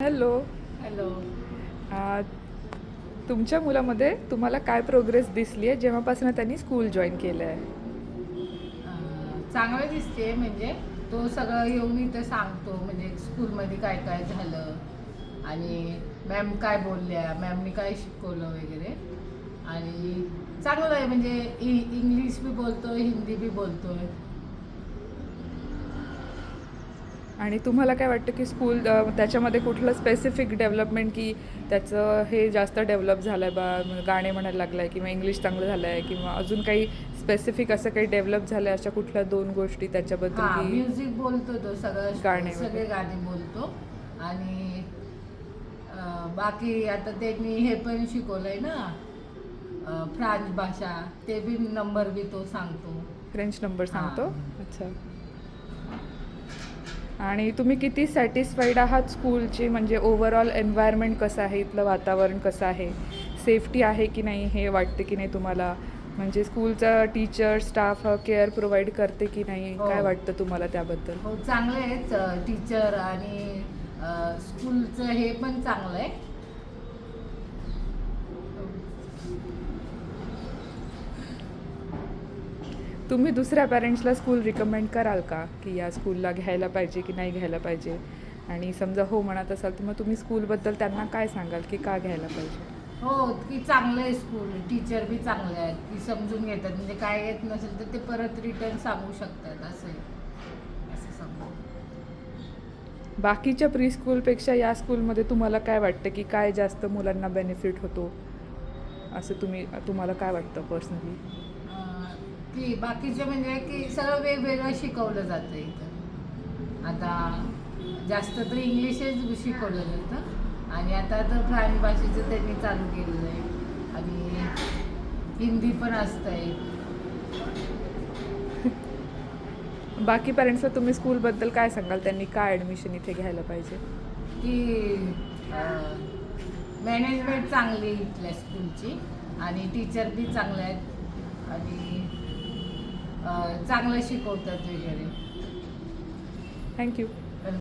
Hello. Hello. आ, तुमच्या मुलामध्ये तुम्हाला काय प्रोग्रेस दिसली आहे जेव्हापासून त्यांनी स्कूल जॉईन केलं आहे? चांगलं दिसते म्हणजे तो सगळं येऊन इथं सांगतो म्हणजे स्कूलमध्ये काय काय झालं आणि मॅम काय बोलल्या, मॅमनी काय शिकवलं वगैरे. आणि चांगलं आहे म्हणजे इंग्लिश बी बोलतोय, हिंदी बी बोलतोय. आणि तुम्हाला काय वाटतं की स्कूल त्याच्यामध्ये कुठलं स्पेसिफिक डेव्हलपमेंट की त्याचं हे जास्त डेव्हलप झालं आहे बा, गाणे म्हणायला लागला आहे किंवा इंग्लिश चांगलं झालं आहे किंवा अजून काही स्पेसिफिक असं काही डेव्हलप झालं आहे, अशा कुठल्या दोन गोष्टी त्याच्याबद्दल हां, की म्युझिक बोलतो तो गाणे सगळे वगैरे? गाणे बोलतो. आणि बाकी आता त्यांनी हे पण शिकवलंय ना, फ्रान्स भाषा, ते बी नंबर बी तो सांगतो. फ्रेंच नंबर हां. सांगतो. अच्छा. आणि तुम्ही किती सॅटिस्फाईड आहात स्कूलची, म्हणजे ओव्हरऑल एन्व्हायरमेंट कसं आहे, इथलं वातावरण कसं आहे, सेफ्टी आहे की नाही हे वाटते की नाही तुम्हाला? म्हणजे स्कूलचा टीचर स्टाफ केअर प्रोव्हाइड करते की नाही, हो. काय वाटतं तुम्हाला त्याबद्दल? हो, चांगले आहेत टीचर आणि स्कूलचं हे पण चांगलं आहे. तुम्ही दुसऱ्या पॅरेंट्सला स्कूल रिकमेंड कराल का की या स्कूलला घ्यायला पाहिजे की नाही घ्यायला पाहिजे? आणि समजा हो म्हणत असाल तर मग तुम्ही स्कूलबद्दल त्यांना काय सांगाल की का घ्यायला पाहिजे? हो, की चांगलं आहे स्कूल, टीचर बी चांगले आहेत, की समजून घेतात म्हणजे काय येत नसेल तर ते परत रिटर्न सांगू शकतात. असं आहे, असं सांगू. बाकीच्या प्री स्कूलपेक्षा या स्कूलमध्ये तुम्हाला काय वाटतं की काय जास्त मुलांना बेनिफिट होतो, असं तुम्हाला काय वाटतं पर्सनली? की बाकीचे म्हणजे की सगळं वेगवेगळं शिकवलं जातं इथं. आता जास्त तर इंग्लिशच शिकवलं जातं आणि आता तर फ्रान्स भाषेचं त्यांनी चालू केलेलं आहे आणि हिंदी पण असतंय. बाकी पॅरेंट्सला तुम्ही स्कूलबद्दल काय सांगाल, त्यांनी काय ॲडमिशन इथे घ्यायला पाहिजे? की मॅनेजमेंट चांगली इथल्या स्कूलची आणि टीचर बी चांगले आहेत आणि चांगलं शिकवतात वगैरे. थँक्यू.